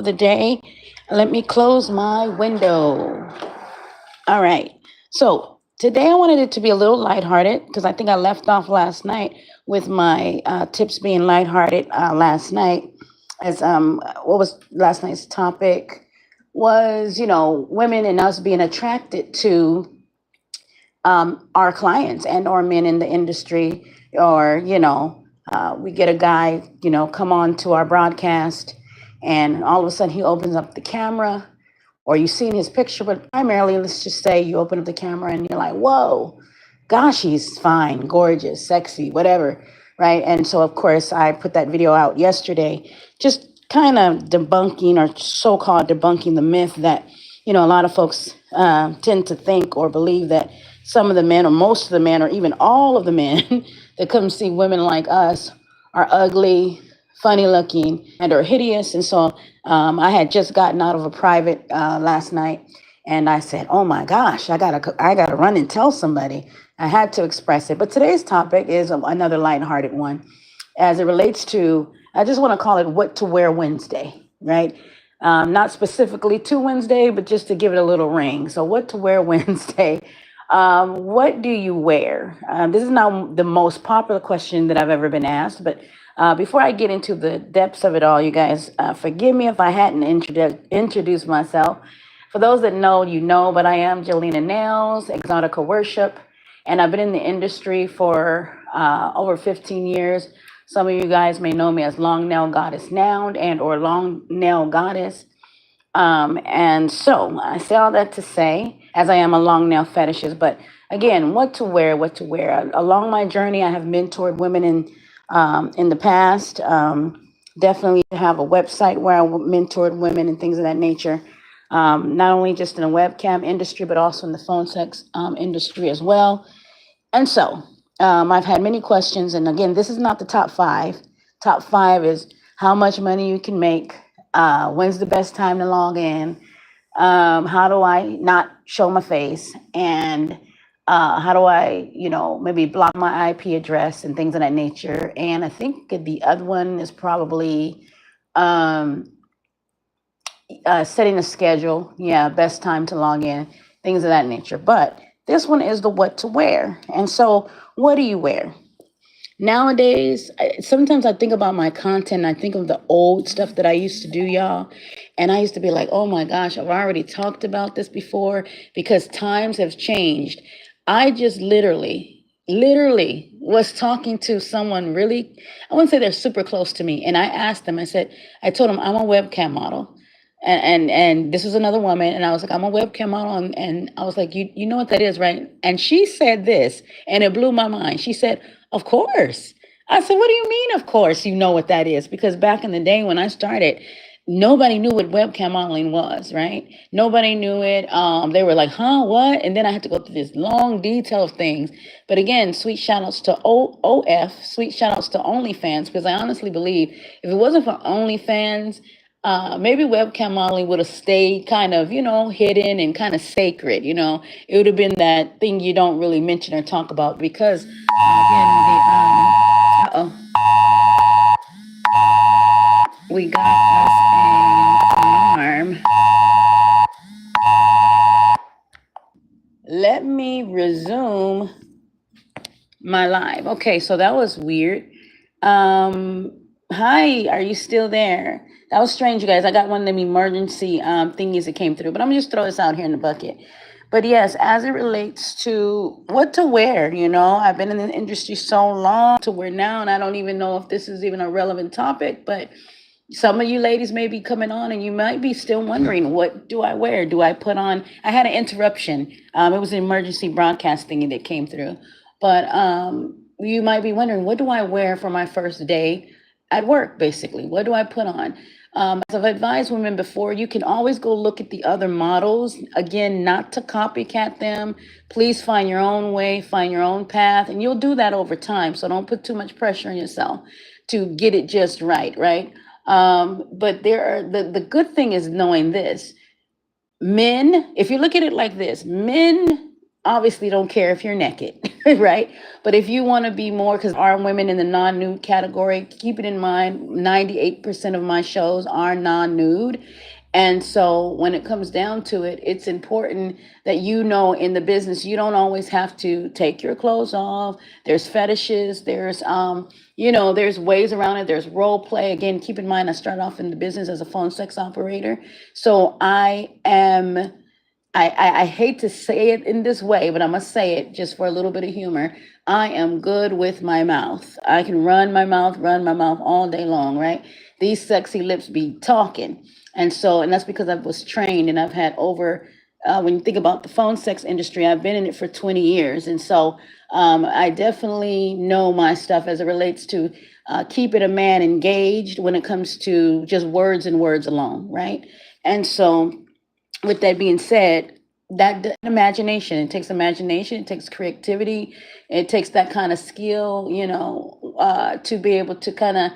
the day. Let me close my window. All right. So today I wanted it to be a little lighthearted because I think I left off last night with my tips being lighthearted last night. As what was last night's topic was women and us being attracted to our clients and or men in the industry, or we get a guy come on to our broadcast, and all of a sudden he opens up the camera, or you seen his picture, but primarily let's just say you open up the camera and you're like, whoa, gosh, he's fine, gorgeous, sexy, whatever, right? And so of course I put that video out yesterday, just kind of debunking, or so-called debunking, the myth that a lot of folks tend to think or believe that some of the men, or most of the men, or even all of the men that come see women like us are ugly, funny looking, and are hideous. And so I had just gotten out of a private last night, and I said, "Oh my gosh, I gotta run and tell somebody." I had to express it. But today's topic is another lighthearted one, as it relates to. I just want to call it "What to Wear Wednesday," right? Not specifically to Wednesday, but just to give it a little ring. So, what to wear Wednesday? What do you wear? This is not the most popular question that I've ever been asked, but before I get into the depths of it all, you guys, forgive me if I hadn't introduced myself. For those that know, but I am Jelena Nails, Exotica Worship, and I've been in the industry for over 15 years. Some of you guys may know me as Long Nail Goddess Noun and or Long Nail Goddess. And so I say all that to say, as I am a long nail fetishist, but again, what to wear, what to wear. Along my journey, I have mentored women in the past. Definitely have a website where I mentored women and things of that nature. Not only just in the webcam industry, but also in the phone sex industry as well. And so I've had many questions. And again, this is not the top five. Top five is how much money you can make. When's the best time to log in? How do I not show my face? And how do I, maybe block my IP address and things of that nature? And I think the other one is probably setting a schedule. Yeah, best time to log in, things of that nature. But this one is the what to wear. And so, what do you wear? Nowadays, sometimes I think about my content. I think of the old stuff that I used to do, y'all. And I used to be like, oh my gosh, I've already talked about this before, because times have changed. I just literally was talking to someone really, I wouldn't say they're super close to me. And I asked them, I told them I'm a webcam model. And this was another woman, and I was like, I'm a webcam model, and I was like, you know what that is, right? And she said this, and it blew my mind. She said, of course. I said, what do you mean, of course you know what that is? Because back in the day when I started, nobody knew what webcam modeling was, right? Nobody knew it. They were like, huh, what? And then I had to go through this long detail of things. But again, sweet shout outs to sweet shout outs to OnlyFans, because I honestly believe if it wasn't for OnlyFans, maybe webcam modeling would have stayed kind of, hidden and kind of sacred. It would have been that thing you don't really mention or talk about, because we got us an alarm. Let me resume my live. Okay, so that was weird. Hi, are you still there? That was strange, you guys. I got one of them emergency thingies that came through, but I'm just throw this out here in the bucket. But yes, as it relates to what to wear, I've been in the industry so long to where now, and I don't even know if this is even a relevant topic, but some of you ladies may be coming on and you might be still wondering, what do I wear? Do I put on? I had an interruption. It was an emergency broadcast thingy that came through. But you might be wondering, what do I wear for my first day at work, basically? What do I put on? As I've advised women before, you can always go look at the other models. Again, not to copycat them. Please find your own way, find your own path, and you'll do that over time. So don't put too much pressure on yourself to get it just right, right? But the good thing is knowing this. Men, if you look at it like this, men obviously don't care if you're naked, right? But if you want to be more, because there are women in the non-nude category, keep it in mind, 98% of my shows are non-nude. And so when it comes down to it, it's important that you know in the business, you don't always have to take your clothes off. There's fetishes, there's ways around it. There's role play. Again, keep in mind, I started off in the business as a phone sex operator. So I hate to say it in this way, but I must say it just for a little bit of humor. I am good with my mouth. I can run my mouth all day long, right? These sexy lips be talking. And that's because I was trained and I've had when you think about the phone sex industry, I've been in it for 20 years. And so I definitely know my stuff as it relates to keeping a man engaged when it comes to just words and words alone, right? And so with that being said, that imagination, it takes imagination, it takes creativity, it takes that kind of skill, to be able to kind of,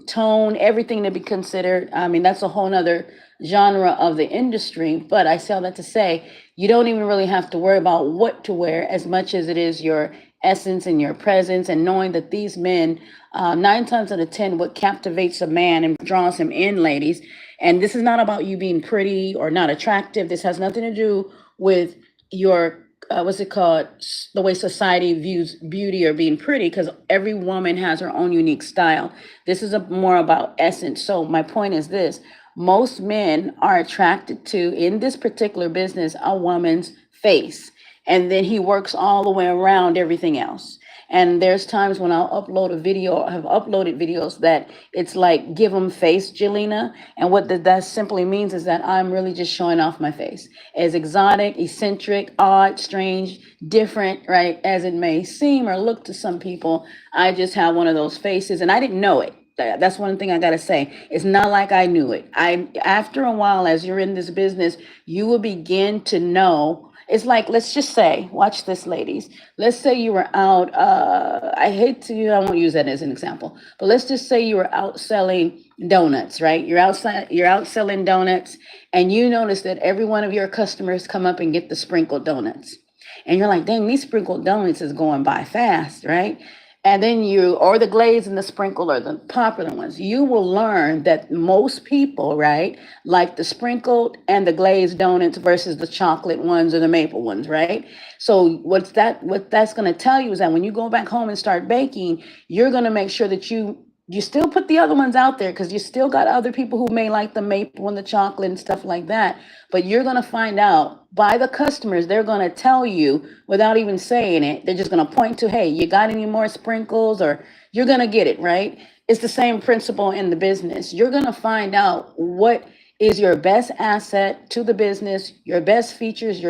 tone everything to be considered. I mean, that's a whole nother genre of the industry, but I say all that to say, you don't even really have to worry about what to wear as much as it is your essence and your presence, and knowing that these men, 9 times out of 10, what captivates a man and draws him in, ladies. And this is not about you being pretty or not attractive. This has nothing to do with your what's it called, the way society views beauty or being pretty, because every woman has her own unique style. This is more about essence. So my point is this: most men are attracted to, in this particular business, a woman's face, and then he works all the way around everything else. And there's times when I'll upload a video, have uploaded videos that it's like, give them face, Jelena. And what that simply means is that I'm really just showing off my face. As exotic, eccentric, odd, strange, different, right, as it may seem or look to some people, I just have one of those faces. And I didn't know it. That's one thing I gotta say. It's not like I knew it. After a while, as you're in this business, you will begin to know. It's like, let's just say, watch this, ladies. Let's say you were out. I won't use that as an example, but let's just say you were out selling donuts, right? You're out selling donuts, and you notice that every one of your customers come up and get the sprinkled donuts, and you're like, dang, these sprinkled donuts is going by fast, right? And then or the glaze and the sprinkle are the popular ones. You will learn that most people, right, like the sprinkled and the glazed donuts versus the chocolate ones or the maple ones, right? So what that's going to tell you is that when you go back home and start baking, you're going to make sure that you still put the other ones out there, because you still got other people who may like the maple and the chocolate and stuff like that. But you're going to find out by the customers, they're going to tell you without even saying it. They're just going to point to, hey, you got any more sprinkles? Or you're going to get it, right? It's the same principle in the business. You're going to find out what is your best asset to the business, your best features,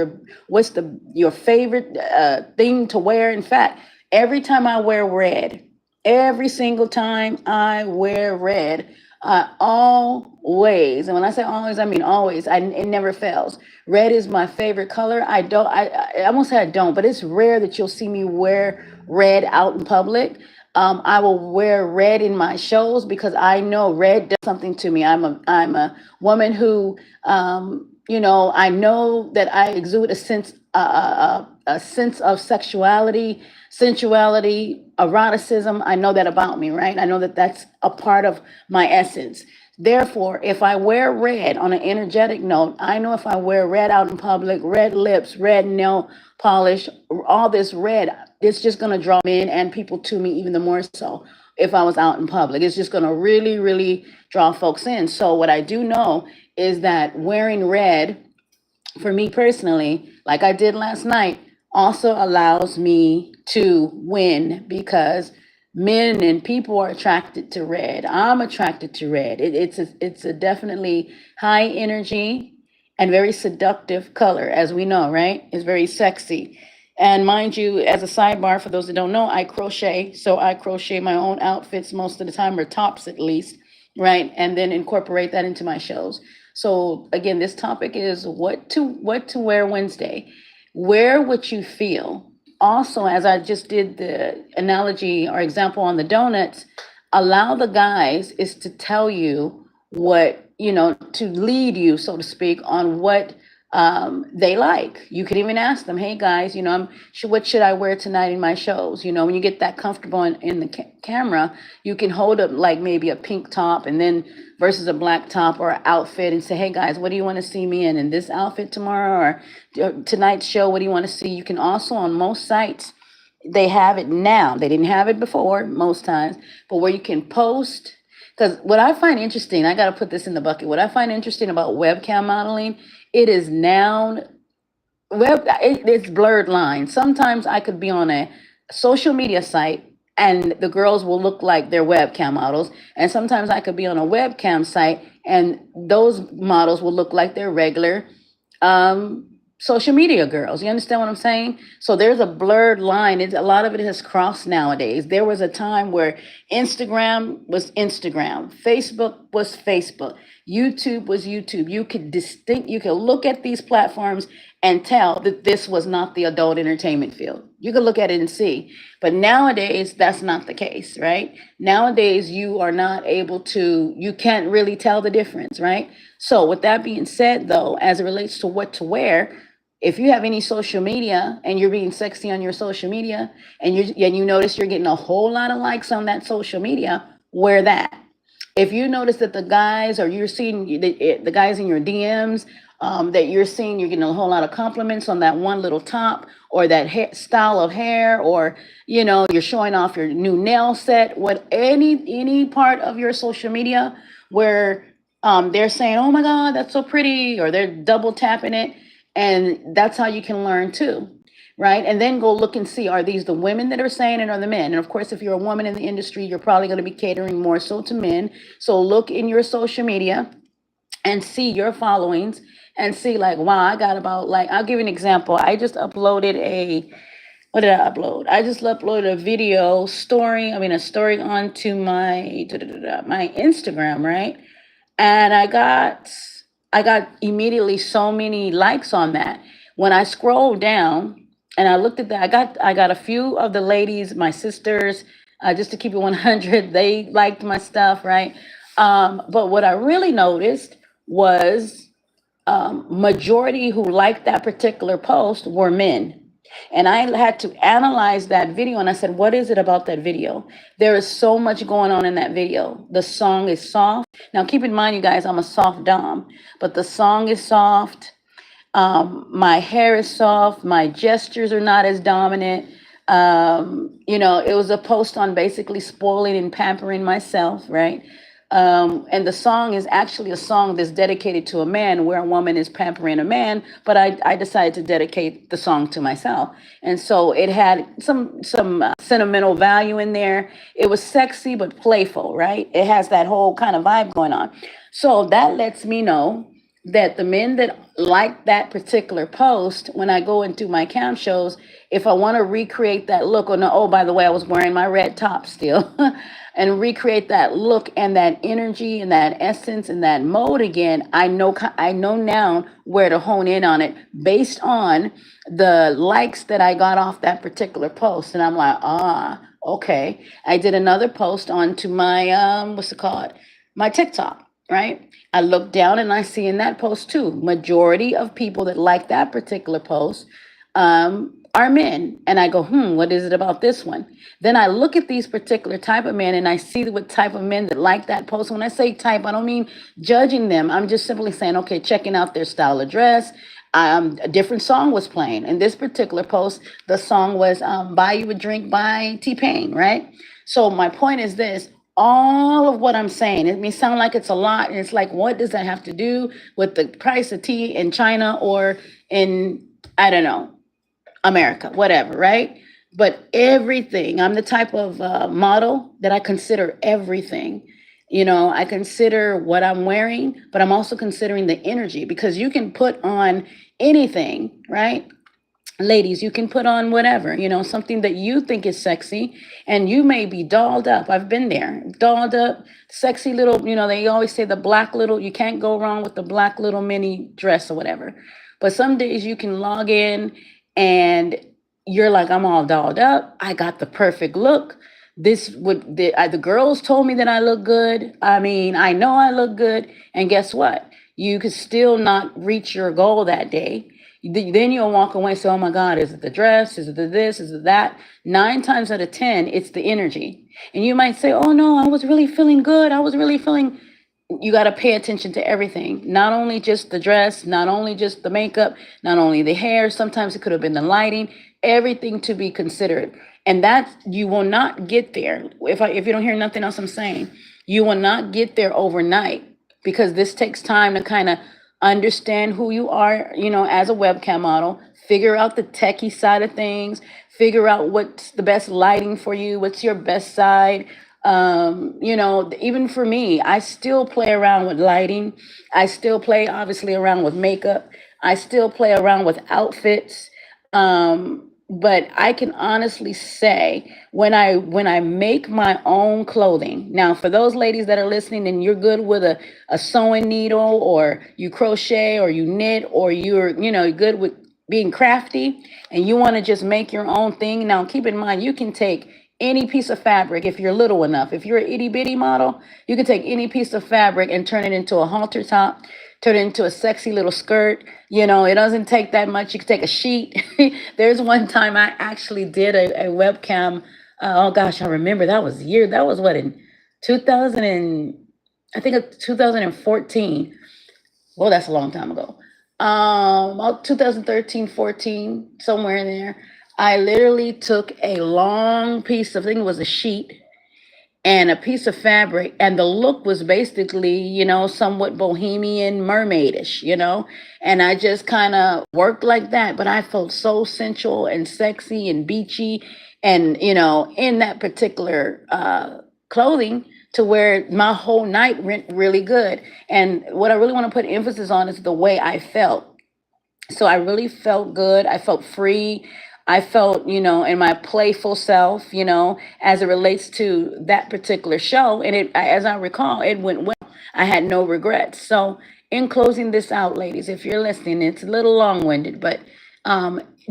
what's your favorite thing to wear. In fact, every time I wear red, every single time I wear red, always, and when I say always, I mean always. It never fails. Red is my favorite color. I won't say I don't, but it's rare that you'll see me wear red out in public. I will wear red in my shows because I know red does something to me. I'm a woman who, I know that I exude a sense of sexuality, sensuality, eroticism. I know that about me, right? I know that that's a part of my essence. Therefore, if I wear red on an energetic note, I know if I wear red out in public, red lips, red nail polish, all this red, it's just going to draw men and people to me even the more so if I was out in public. It's just going to really, really draw folks in. So what I do know is that wearing red, for me personally, like I did last night, also allows me to win, because men and people are attracted to red. I'm attracted to red. It's a definitely high energy and very seductive color, as we know, right? It's very sexy. And mind you, as a sidebar, for those that don't know, I crochet. So I crochet my own outfits most of the time, or tops at least, right? And then incorporate that into my shows. So again, this topic is what to wear Wednesday. Wear what you feel. Also, as I just did the analogy or example on the donuts, allow the guys is to tell you what, to lead you, so to speak, on what they like. You could even ask them, hey guys, what should I wear tonight in my shows? When you get that comfortable in the camera, you can hold up like maybe a pink top and then versus a black top or outfit and say, hey guys, what do you want to see me in this outfit tomorrow or tonight's show? What do you want to see? You can also on most sites, they have it now. They didn't have it before most times, but where you can post. Because what I find interesting, I got to put this in the bucket. What I find interesting about webcam modeling, it is now it's blurred lines. Sometimes I could be on a social media site and the girls will look like they're webcam models, and sometimes I could be on a webcam site and those models will look like they're regular um social media girls. You understand what I'm saying? So there's a blurred line. A lot of it has crossed nowadays. There was a time where Instagram was Instagram, Facebook was Facebook, YouTube was YouTube. You could look at these platforms and tell that this was not the adult entertainment field. You could look at it and see. But nowadays that's not the case, right? Nowadays you can't really tell the difference, right? So with that being said though, as it relates to what to wear, if you have any social media and you're being sexy on your social media and you notice you're getting a whole lot of likes on that social media, wear that. If you notice that the guys or you're seeing the guys in your DMs, that you're seeing, you're getting a whole lot of compliments on that one little top or that style of hair, or you're showing off your new nail set, what any part of your social media where they're saying, oh my god, that's so pretty, or they're double tapping it, and that's how you can learn too, right? And then go look and see, are these the women that are saying it or the men? And of course, if you're a woman in the industry, you're probably going to be catering more so to men. So look in your social media and see your followings and see like, wow, I got about, like, I'll give you an example. I just uploaded what did I upload? I just uploaded a video story, a story onto my Instagram, right? And I got immediately so many likes on that. When I scrolled down and I looked at that, I got a few of the ladies, my sisters, just to keep it 100, they liked my stuff, right? But what I really noticed was majority who liked that particular post were men. And I had to analyze that video and I said, what is it about that video? There is so much going on in that video. The song is soft. Now, keep in mind, you guys, I'm a soft dom, but the song is soft. My hair is soft. My gestures are not as dominant. It was a post on basically spoiling and pampering myself, right? And the song is actually a song that's dedicated to a man, where a woman is pampering a man, but I decided to dedicate the song to myself. And so it had some sentimental value in there. It was sexy but playful, right? It has that whole kind of vibe going on. So that lets me know that the men that like that particular post, when I go into my cam shows, if I want to recreate that look, or no, oh, by the way, I was wearing my red top still, and recreate that look and that energy and that essence and that mode again, I know now where to hone in on it based on the likes that I got off that particular post. And I'm like, okay. I did another post onto my what's it called? My TikTok, right? I look down and I see in that post too, majority of people that like that particular post are men. And I go, what is it about this one? Then I look at these particular type of men and I see what type of men that like that post. When I say type, I don't mean judging them. I'm just simply saying, okay, checking out their style of dress. A different song was playing. In this particular post, the song was Buy You a Drink by T-Pain, right? So my point is this. All of what I'm saying, it may sound like it's a lot, and it's like, what does that have to do with the price of tea in China or in, I don't know, America, whatever, right? But everything, I'm the type of model that I consider everything. I consider what I'm wearing, but I'm also considering the energy, because you can put on anything, right? Ladies, you can put on whatever, something that you think is sexy, and you may be dolled up. I've been there, dolled up, sexy little, they always say the black little, you can't go wrong with the black little mini dress or whatever. But some days you can log in and you're like, I'm all dolled up. I got the perfect look. The girls told me that I look good. I know I look good. And guess what? You could still not reach your goal that day. Then you'll walk away and say, oh my God, is it the dress? Is it the this? Is it that? 9 times out of 10, it's the energy. And you might say, oh no, I was really feeling good. I was really feeling. You got to pay attention to everything, not only just the dress, not only just the makeup, not only the hair. Sometimes it could have been the lighting, everything to be considered. And that you will not get there. If you don't hear nothing else I'm saying, you will not get there overnight, because this takes time to kind of understand who you are, as a webcam model, figure out the techie side of things, figure out what's the best lighting for you, what's your best side. Even for me, I still play around with lighting. I still play obviously around with makeup. I still play around with outfits. But I can honestly say, when I make my own clothing. Now, for those ladies that are listening and you're good with a sewing needle, or you crochet, or you knit, or you're good with being crafty, and you want to just make your own thing. Now, keep in mind, you can take any piece of fabric. If you're little enough, if you're an itty bitty model, you can take any piece of fabric and turn it into a halter top, turn it into a sexy little skirt. It doesn't take that much. You can take a sheet. There's one time I actually did a webcam. Oh gosh, I remember that was that was what, in 2000 and I think 2014. Well, that's a long time ago. About 2013, 14, somewhere in there. I literally took a long piece of, I think it was a sheet, and a piece of fabric, and the look was basically, somewhat bohemian mermaidish, and I just kind of worked like that, but I felt so sensual and sexy and beachy, and in that particular clothing, to where my whole night went really good. And what I really want to put emphasis on is the way I felt. So I really felt good. I felt free. I felt, in my playful self, as it relates to that particular show. And as I recall, it went well. I had no regrets. So, in closing this out, ladies, if you're listening, it's a little long winded, but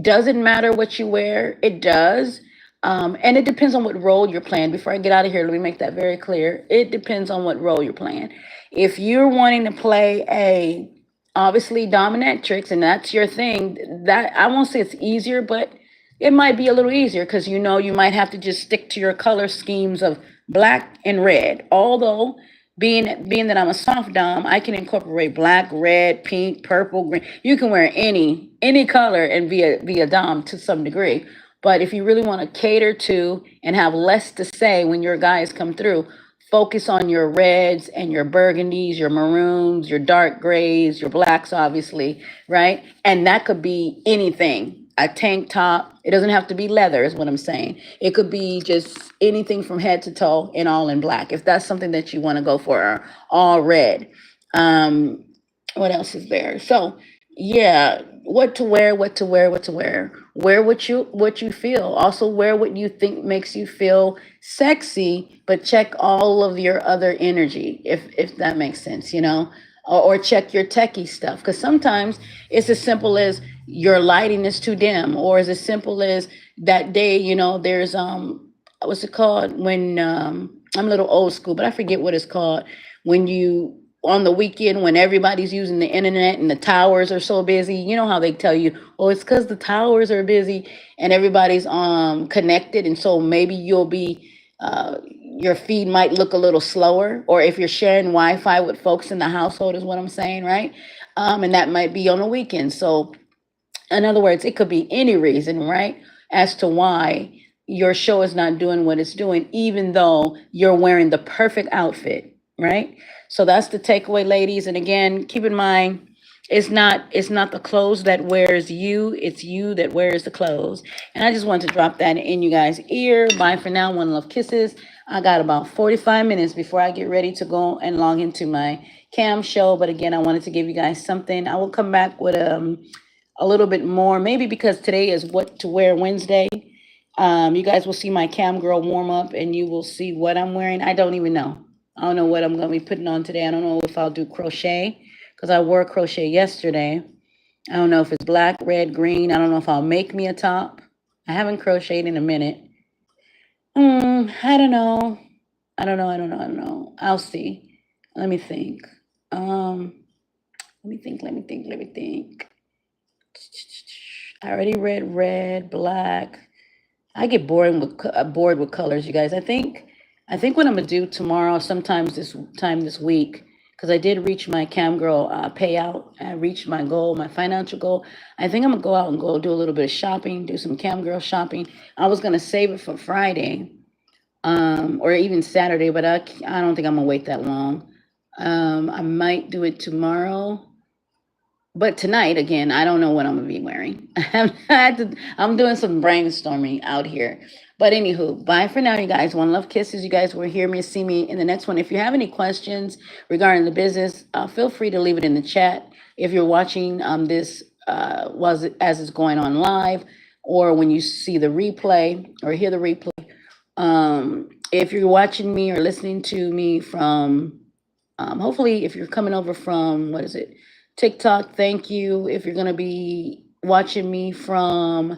doesn't matter what you wear. It does. And it depends on what role you're playing. Before I get out of here, let me make that very clear. It depends on what role you're playing. If you're wanting to play a obviously dominatrix, and that's your thing, that I won't say it's easier, but it might be a little easier, because you might have to just stick to your color schemes of black and red. Although, being that I'm a soft dom, I can incorporate black, red, pink, purple, green. You can wear any color and be a dom to some degree. But if you really want to cater to and have less to say when your guys come through, focus on your reds and your burgundies, your maroons, your dark grays, your blacks, obviously, right? And that could be anything. A tank top. It doesn't have to be leather, is what I'm saying. It could be just anything from head to toe and all in black, if that's something that you want to go for, or all red. Um, what else is there? So yeah, what to wear, what to wear, what to wear. Wear what you feel. Also wear what you think makes you feel sexy, but check all of your other energy, if that makes sense, or check your techie stuff. Because sometimes it's as simple as your lighting is too dim, or as simple as that day, there's what's it called, when I'm a little old school, but I forget what it's called, when you on the weekend, when everybody's using the internet and the towers are so busy. You know how they tell you, oh, it's because the towers are busy and everybody's connected, and so maybe your feed might look a little slower, or if you're sharing Wi-Fi with folks in the household, is what I'm saying, right? And that might be on the weekend. So in other words, it could be any reason, right, as to why your show is not doing what it's doing, even though you're wearing the perfect outfit, right? So that's the takeaway, ladies. And again, keep in mind, it's not the clothes that wears you, it's you that wears the clothes. And I just want to drop that in you guys' ear. Bye for now. One love, kisses. I got about 45 minutes before I get ready to go and log into my cam show. But again, I wanted to give you guys something. I will come back with a little bit more, maybe because today is what to wear Wednesday. You guys will see my cam girl warm up, and you will see what I'm wearing. I don't even know. I don't know what I'm going to be putting on today. I don't know if I'll do crochet, because I wore crochet yesterday. I don't know if it's black, red, green. I don't know if I'll make me a top. I haven't crocheted in a minute. I don't know. I don't know. I'll see. Let me think. Um, Let me think. I already read red, black. I get bored with colors, you guys. I think what I'm gonna do tomorrow, sometimes this time this week, because I did reach my Cam Girl payout. I reached my goal, my financial goal. I think I'm gonna go out and go do a little bit of shopping, do some Cam Girl shopping. I was gonna save it for Friday, or even Saturday, but I don't think I'm gonna wait that long. I might do it tomorrow. But tonight, again, I don't know what I'm gonna be wearing. I'm doing some brainstorming out here. But anywho, bye for now, you guys. One love kisses. You guys will hear me, see me in the next one. If you have any questions regarding the business, feel free to leave it in the chat. If you're watching this was as it's going on live, or when you see the replay or hear the replay, if you're watching me or listening to me from hopefully, if you're coming over from, what is it, TikTok, thank you. If you're going to be watching me from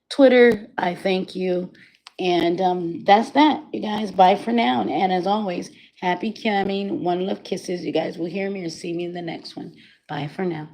Twitter, I thank you. And that's that, you guys. Bye for now. And as always, happy camming. One love kisses. You guys will hear me or see me in the next one. Bye for now.